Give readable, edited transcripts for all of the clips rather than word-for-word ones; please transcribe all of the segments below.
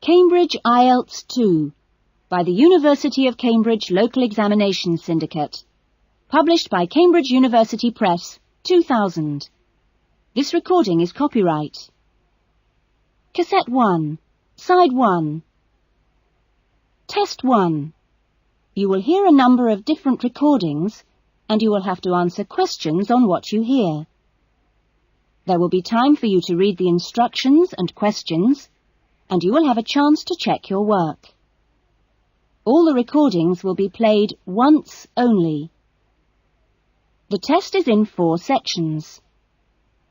Cambridge IELTS 2 by the University of Cambridge Local Examination Syndicate. Published by Cambridge University Press, 2000. This recording is copyright. Cassette 1, Side 1. Test 1. You will hear a number of different recordings and you will have to answer questions on what you hear. There will be time for you to read the instructions and questions, and you will have a chance to check your work. All the recordings will be played once only. The test is in 4 sections.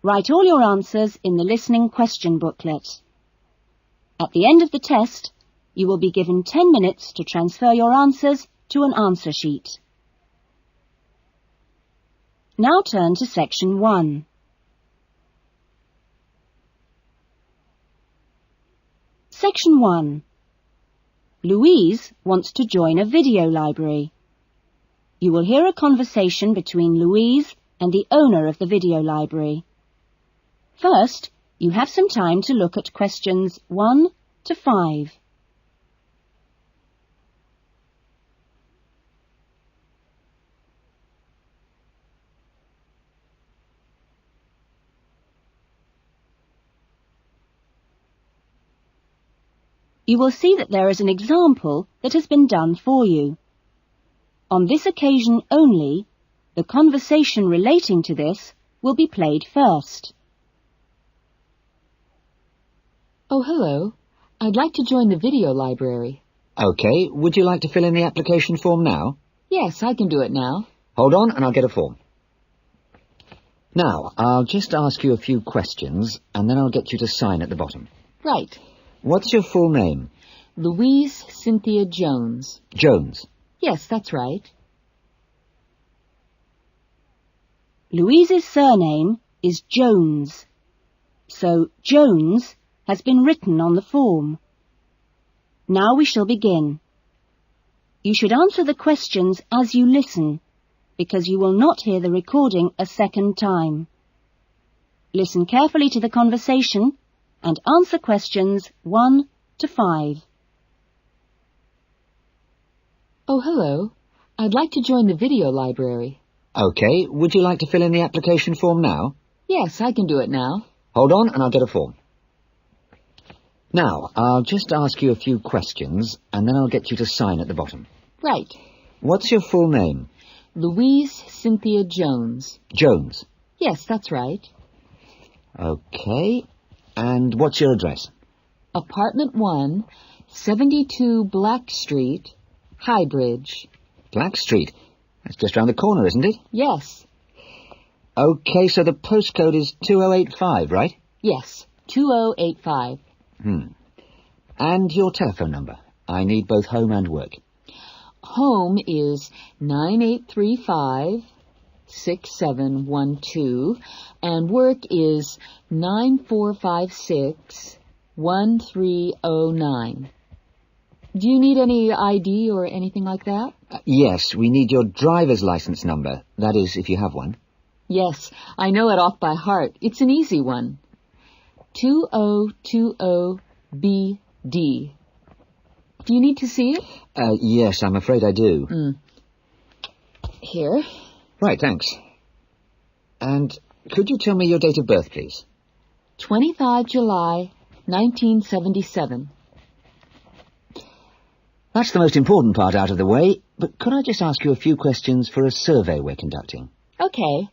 Write all your answers in the listening question booklet. At the end of the test, you will be given 10 minutes to transfer your answers to an answer sheet. Now turn to Section 1. Section 1. Louise wants to join a video library. You will hear a conversation between Louise and the owner of the video library. First, you have some time to look at questions 1 to 5. You will see that there is an example that has been done for you. On this occasion only, the conversation relating to this will be played first. Oh, hello. I'd like to join the video library. OK, would you like to fill in the application form now? Yes, I can do it now. Hold on and I'll get a form. Now, I'll just ask you a few questions and then I'll get you to sign at the bottom. Right. What's your full name? Louise Cynthia Jones. Jones. Yes, that's right. Louise's surname is Jones, so Jones has been written on the form. Now we shall begin. You should answer the questions as you listen, because you will not hear the recording a second time. Listen carefully to the conversation and answer questions 1 to 5. Oh, hello. I'd like to join the video library. OK, would you like to fill in the application form now? Yes, I can do it now. Hold on and I'll get a form. Now, I'll just ask you a few questions and then I'll get you to sign at the bottom. Right. What's your full name? Louise Cynthia Jones. Jones. Yes, that's right. OK. And what's your address? Apartment 1, 72 Black Street, Highbridge. Black Street? That's just round the corner, isn't it? Yes. OK, so the postcode is 2085, right? Yes, 2085. And your telephone number? I need both home and work. Home is 9835-6712, and work is 9456-1309. Do you need any ID or anything like that? Yes, we need your driver's license number. That is, if you have one. Yes, I know it off by heart. It's an easy one. 2020BD. Do you need to see it? Yes, I'm afraid I do. Here. Right, thanks. And could you tell me your date of birth, please? 25 July, 1977. That's the most important part out of the way, but could I just ask you a few questions for a survey we're conducting? Okay.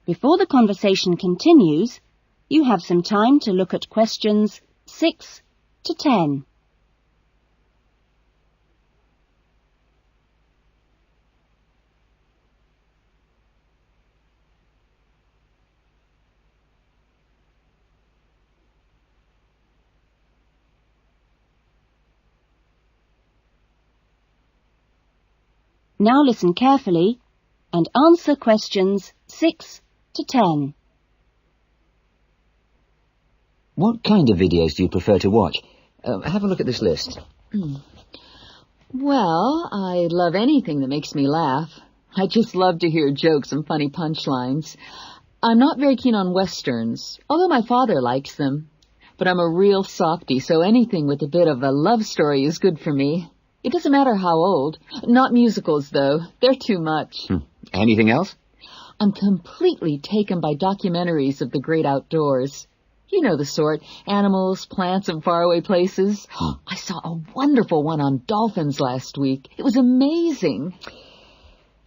Before the conversation continues, you have some time to look at questions 6 to 10. Now listen carefully and answer questions 6 to 10. What kind of videos do you prefer to watch? Have a look at this list. Well, I love anything that makes me laugh. I just love to hear jokes and funny punchlines. I'm not very keen on westerns, although my father likes them. but I'm a real softie, so anything with a bit of a love story is good for me. It doesn't matter how old. Not musicals, though. They're too much. Anything else? I'm completely taken by documentaries of the great outdoors. You know the sort. Animals, plants, and faraway places. I saw a wonderful one on dolphins last week. It was amazing.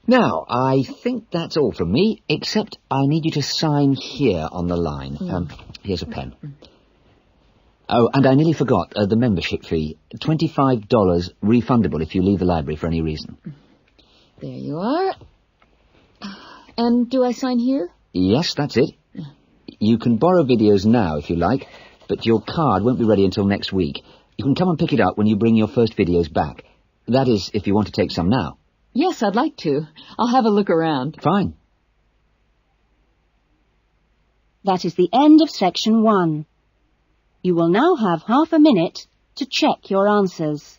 Now, I think that's all from me, except I need you to sign here on the line. Here's a pen. Oh, and I nearly forgot the membership fee. $25 refundable if you leave the library for any reason. There you are. And do I sign here? Yes, that's it. You can borrow videos now if you like, but your card won't be ready until next week. You can come and pick it up when you bring your first videos back. That is, if you want to take some now. Yes, I'd like to. I'll have a look around. Fine. That is the end of section 1. You will now have half a minute to check your answers.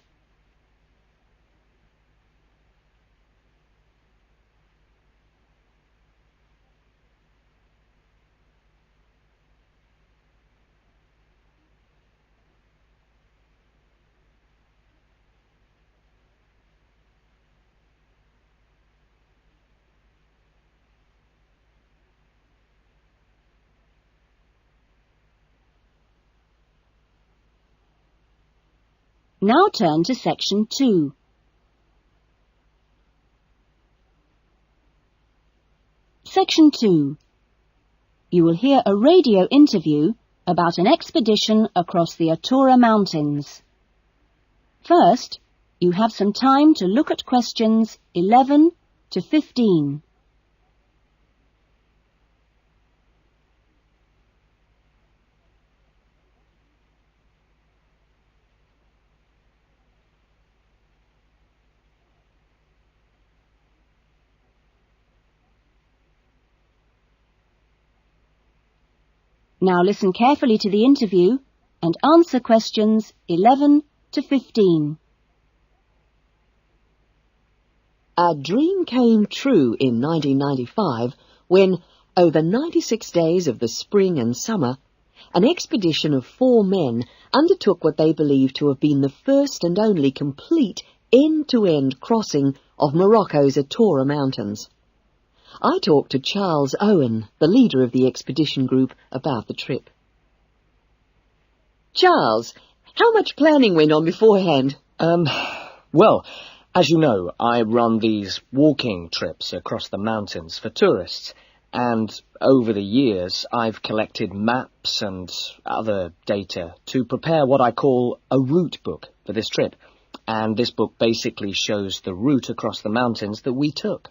Now turn to section 2. Section 2. You will hear a radio interview about an expedition across the Atura Mountains. First, you have some time to look at questions 11 to 15. Now listen carefully to the interview and answer questions 11 to 15. A dream came true in 1995 when, over 96 days of the spring and summer, an expedition of 4 men undertook what they believed to have been the first and only complete end-to-end crossing of Morocco's Atura Mountains. I talked to Charles Owen, the leader of the expedition group, about the trip. Charles, how much planning went on beforehand? Well, as you know, I run these walking trips across the mountains for tourists, and over the years I've collected maps and other data to prepare what I call a route book for this trip. And this book basically shows the route across the mountains that we took.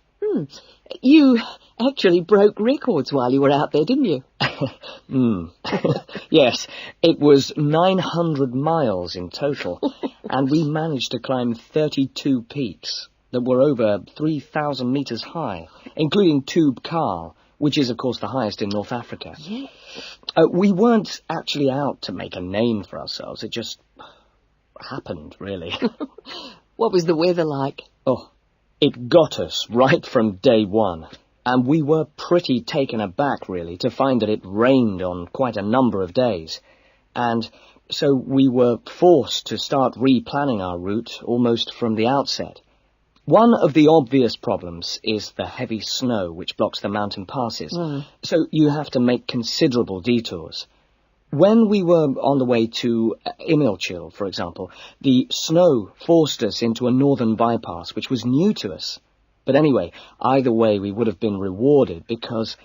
You actually broke records while you were out there, didn't you? Yes, it was 900 miles in total, and we managed to climb 32 peaks that were over 3,000 metres high, including Tube Karl, which is, of course, the highest in North Africa. Yeah. We weren't actually out to make a name for ourselves. It just happened, really. What was the weather like? Oh, it got us right from day one, and we were pretty taken aback, really, to find that it rained on quite a number of days. And so we were forced to start replanning our route almost from the outset. One of the obvious problems is the heavy snow which blocks the mountain passes, so you have to make considerable detours. When we were on the way to Imilchil, for example, the snow forced us into a northern bypass, which was new to us. But anyway, either way, we would have been rewarded because,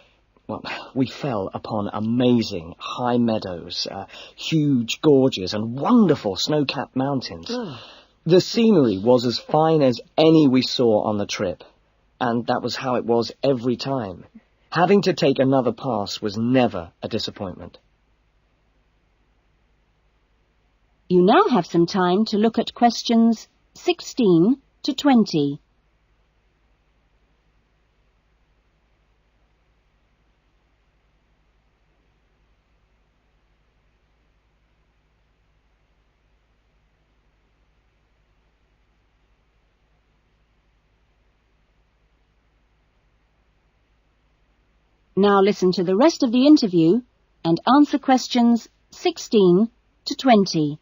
well, we fell upon amazing high meadows, huge gorges, and wonderful snow-capped mountains. The scenery was as fine as any we saw on the trip, and that was how it was every time. Having to take another pass was never a disappointment. You now have some time to look at questions 16 to 20. Now listen to the rest of the interview and answer questions 16 to 20.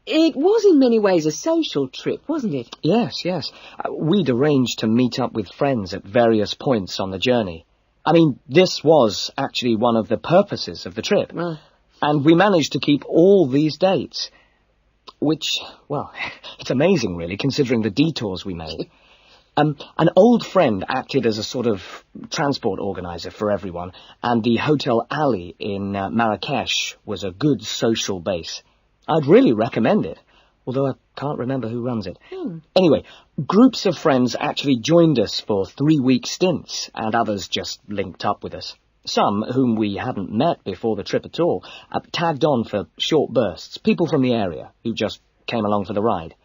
It was in many ways a social trip, wasn't it? Yes, yes. We'd arranged to meet up with friends at various points on the journey. I mean, this was actually one of the purposes of the trip. And we managed to keep all these dates. Which, well, it's amazing, really, considering the detours we made. An old friend acted as a sort of transport organizer for everyone, and the Hotel Ali in Marrakesh was a good social base. I'd really recommend it, although I can't remember who runs it. Anyway, groups of friends actually joined us for 3-week stints, and others just linked up with us. Some, whom we hadn't met before the trip at all, tagged on for short bursts, people from the area who just came along for the ride.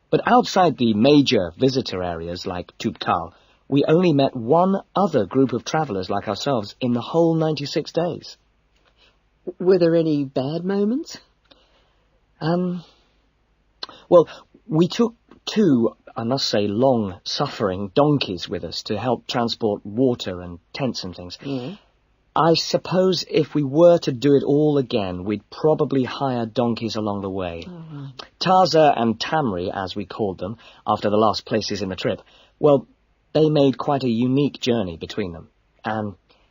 But outside the major visitor areas like Toubkal, we only met one other group of travellers like ourselves in the whole 96 days. Were there any bad moments? Well, we took 2, I must say, long-suffering donkeys with us to help transport water and tents and things. I suppose if we were to do it all again, we'd probably hire donkeys along the way. Taza and Tamri, as we called them, after the last places in the trip, well, they made quite a unique journey between them.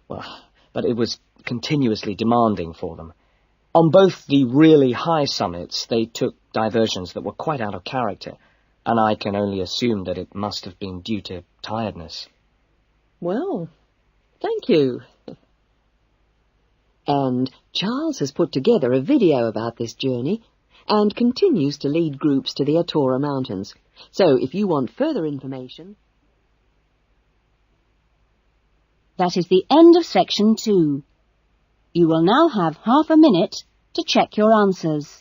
But it was continuously demanding for them. On both the really high summits, they took diversions that were quite out of character, and I can only assume that it must have been due to tiredness. Well, thank you. And Charles has put together a video about this journey and continues to lead groups to the Atora Mountains. So if you want further information... That is the end of section 2. You will now have half a minute to check your answers.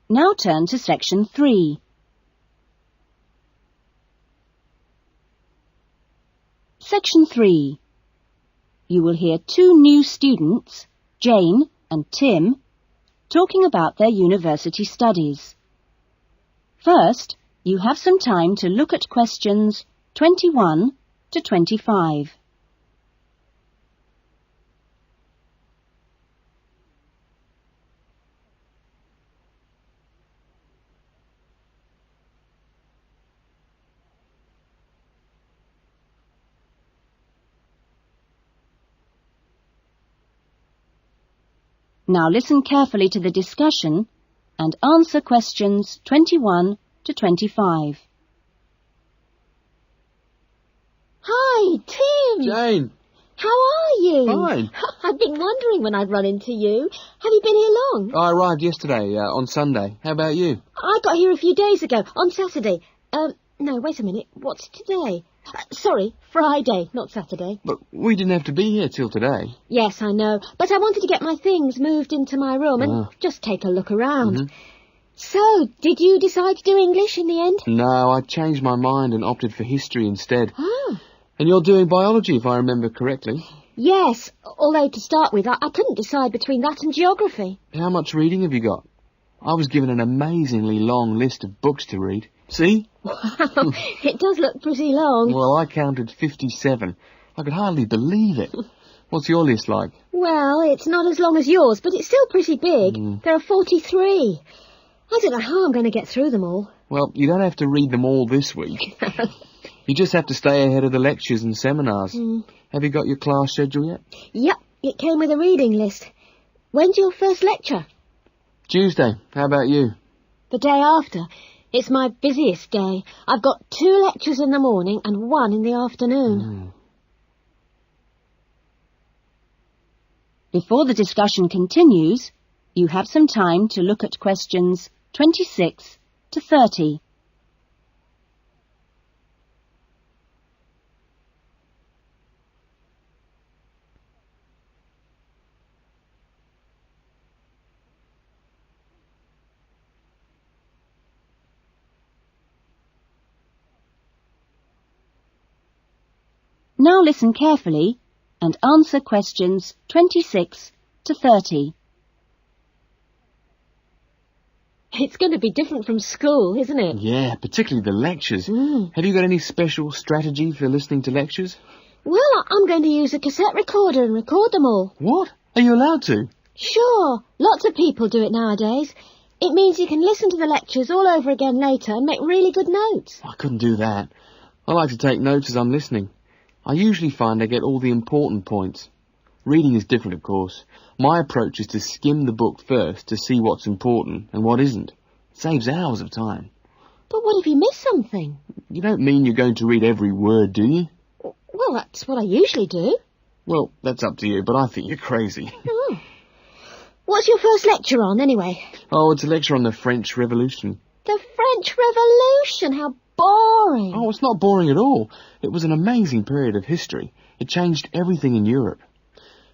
Now turn to section 3. Section 3. You will hear 2 new students, Jane and Tim, talking about their university studies. First, you have some time to look at questions 21 to 25. Now listen carefully to the discussion and answer questions 21 to 25. Hi, Tim. Jane. How are you? Fine. I've been wondering when I'd run into you. Have you been here long? I arrived yesterday, on Sunday. How about you? I got here a few days ago, on Saturday. No, wait a minute. What's today? Sorry, Friday, not Saturday. But we didn't have to be here till today. Yes, I know. But I wanted to get my things moved into my room and just take a look around. So, did you decide to do English in the end? No, I changed my mind and opted for history instead. Oh. And you're doing biology, if I remember correctly. Yes, although to start with, I couldn't decide between that and geography. How much reading have you got? I was given an amazingly long list of books to read. See? Wow, it does look pretty long. Well, I counted 57. I could hardly believe it. What's your list like? Well, it's not as long as yours, but it's still pretty big. There are 43. I don't know how I'm going to get through them all. Well, you don't have to read them all this week. You just have to stay ahead of the lectures and seminars. Have you got your class schedule yet? Yep, it came with a reading list. When's your first lecture? Tuesday. How about you? The day after. It's my busiest day. I've got 2 lectures in the morning and 1 in the afternoon. Before the discussion continues, you have some time to look at questions 26 to 30. Now listen carefully and answer questions 26 to 30. It's going to be different from school, isn't it? Yeah, particularly the lectures. Have you got any special strategy for listening to lectures? Well, I'm going to use a cassette recorder and record them all. What? Are you allowed to? Sure, lots of people do it nowadays. It means you can listen to the lectures all over again later and make really good notes. I couldn't do that. I like to take notes as I'm listening. I usually find I get all the important points. Reading is different, of course. My approach is to skim the book first to see what's important and what isn't. It saves hours of time. But what if you miss something? You don't mean you're going to read every word, do you? Well, that's what I usually do. Well, that's up to you, but I think you're crazy. Oh. What's your first lecture on, anyway? Oh, it's a lecture on the French Revolution. The French Revolution, how boring. Oh, it's not boring at all. It was an amazing period of history. It changed everything in Europe.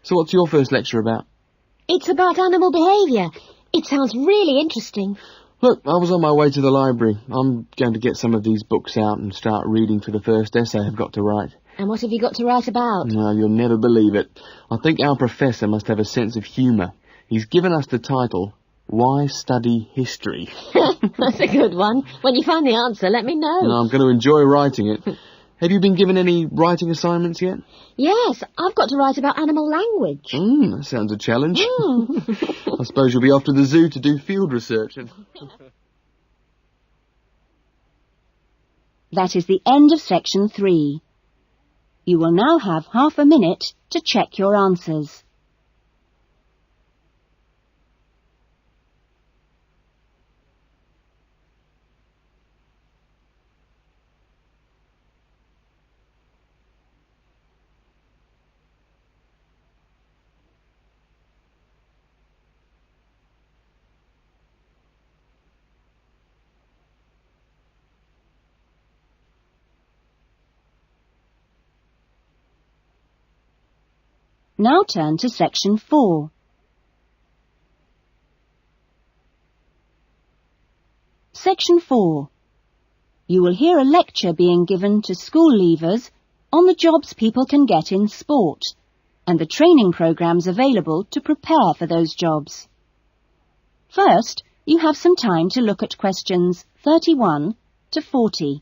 So what's your first lecture about? It's about animal behaviour. It sounds really interesting. Look, I was on my way to the library. I'm going to get some of these books out and start reading for the first essay I've got to write. And what have you got to write about? No, you'll never believe it. I think our professor must have a sense of humour. He's given us the title, Why Study History? That's a good one. When you find the answer, let me know. No, I'm going to enjoy writing it. Have you been given any writing assignments yet? Yes, I've got to write about animal language. That sounds a challenge. I suppose you'll be off to the zoo to do field research. That is the end of section 3. You will now have half a minute to check your answers. Now turn to section 4. Section 4. You will hear a lecture being given to school leavers on the jobs people can get in sport and the training programs available to prepare for those jobs. First, you have some time to look at questions 31 to 40.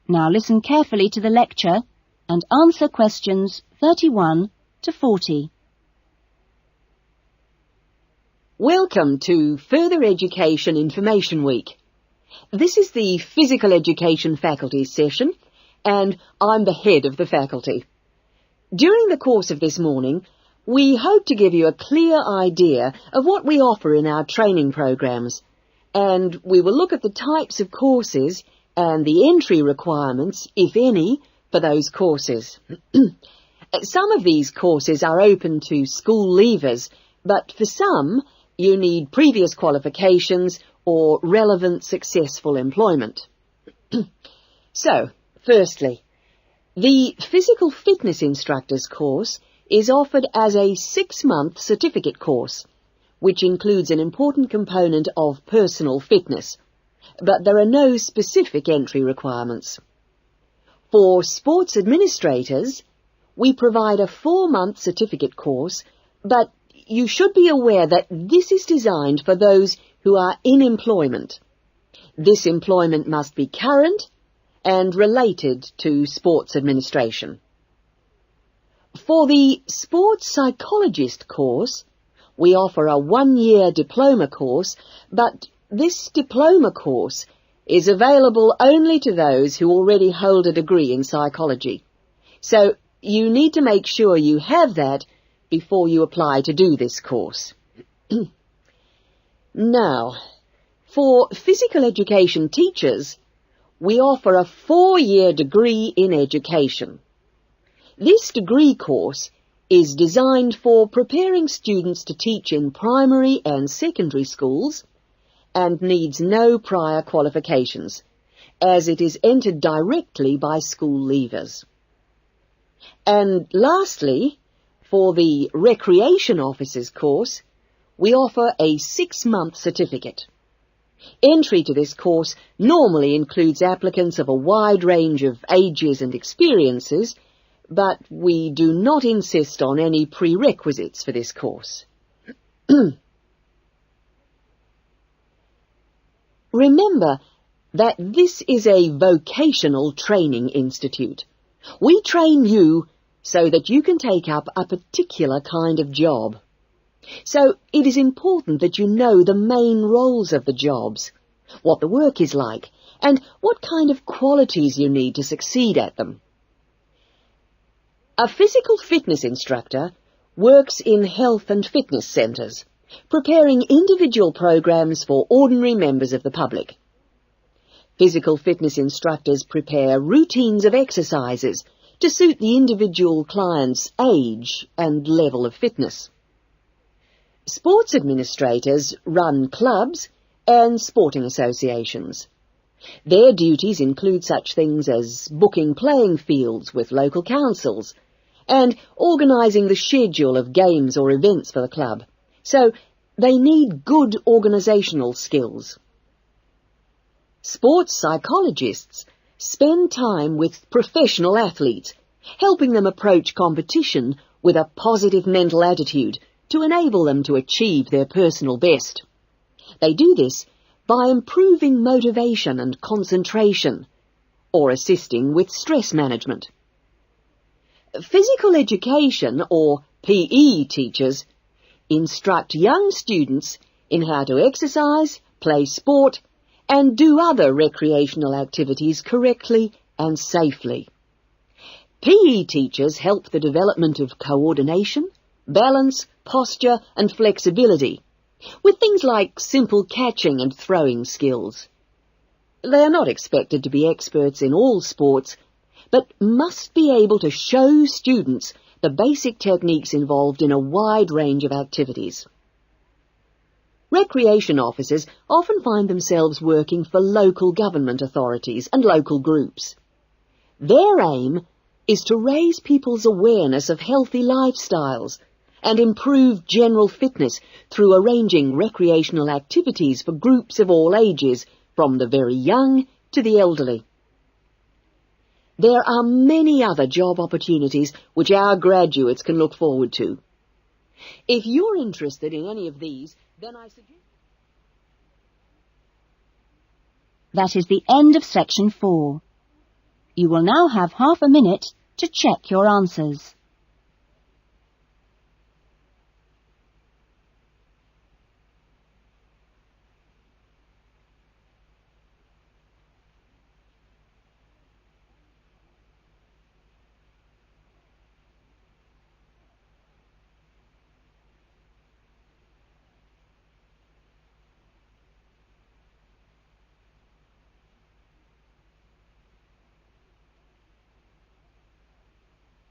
Now listen carefully to the lecture and answer questions 31 to 40. Welcome to Further Education Information Week. This is the Physical Education Faculty session, and I'm the head of the faculty. During the course of this morning, we hope to give you a clear idea of what we offer in our training programs, and we will look at the types of courses and the entry requirements, if any, for those courses. Some of these courses are open to school leavers, but for some, you need previous qualifications or relevant successful employment. So, firstly, the Physical Fitness Instructors course is offered as a 6-month certificate course, which includes an important component of personal fitness, but there are no specific entry requirements. For sports administrators, we provide a 4-month certificate course, but you should be aware that this is designed for those who are in employment. This employment must be current and related to sports administration. For the sports psychologist course, we offer a 1-year diploma course, but this diploma course is available only to those who already hold a degree in psychology. So you need to make sure you have that before you apply to do this course. Now, for physical education teachers, we offer a 4-year degree in education. This degree course is designed for preparing students to teach in primary and secondary schools and needs no prior qualifications, as it is entered directly by school leavers. And lastly, for the recreation officers course, we offer a 6-month certificate. Entry to this course normally includes applicants of a wide range of ages and experiences, but we do not insist on any prerequisites for this course. Remember that this is a vocational training institute. We train you so that you can take up a particular kind of job. So it is important that you know the main roles of the jobs, what the work is like, and what kind of qualities you need to succeed at them. A physical fitness instructor works in health and fitness centres, preparing individual programs for ordinary members of the public. Physical fitness instructors prepare routines of exercises to suit the individual client's age and level of fitness. Sports administrators run clubs and sporting associations. Their duties include such things as booking playing fields with local councils and organising the schedule of games or events for the club. So they need good organisational skills. Sports psychologists spend time with professional athletes, helping them approach competition with a positive mental attitude to enable them to achieve their personal best. They do this by improving motivation and concentration, or assisting with stress management. Physical education, or PE teachers, instruct young students in how to exercise, play sport, and do other recreational activities correctly and safely. PE teachers help the development of coordination, balance, posture and flexibility, with things like simple catching and throwing skills. They are not expected to be experts in all sports, but must be able to show students the basic techniques involved in a wide range of activities. Recreation officers often find themselves working for local government authorities and local groups. Their aim is to raise people's awareness of healthy lifestyles and improve general fitness through arranging recreational activities for groups of all ages, from the very young to the elderly. There are many other job opportunities which our graduates can look forward to. If you're interested in any of these, then I suggest... That is the end of section 4. You will now have half a minute to check your answers.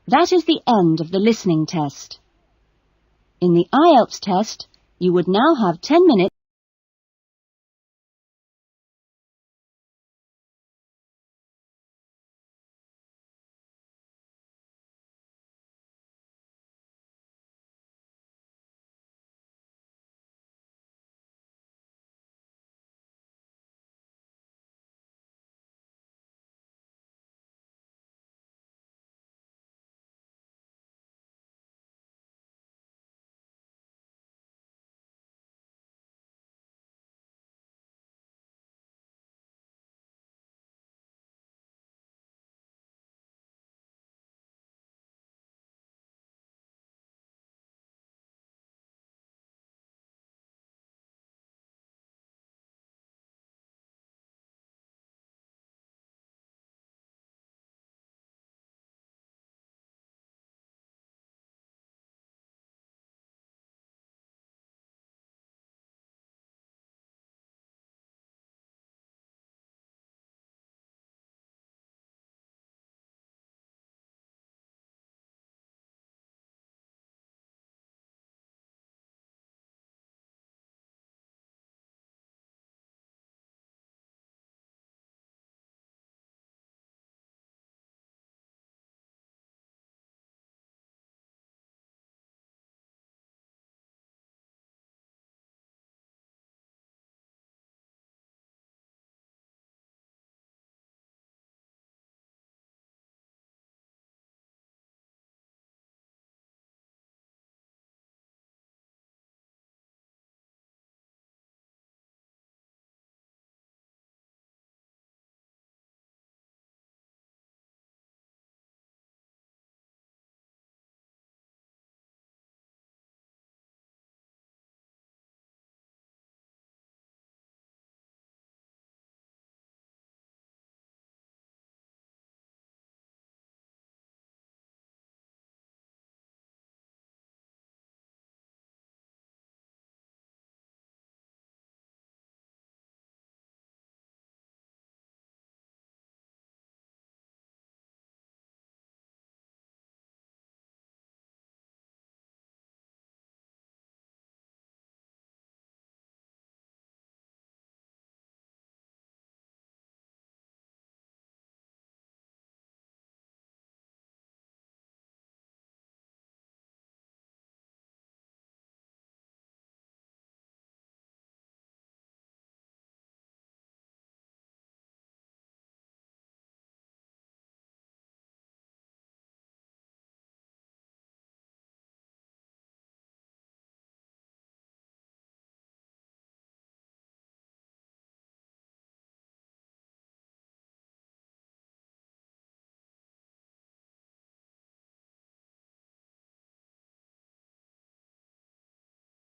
That is the end of the listening test. In the IELTS test, you would now have 10 minutes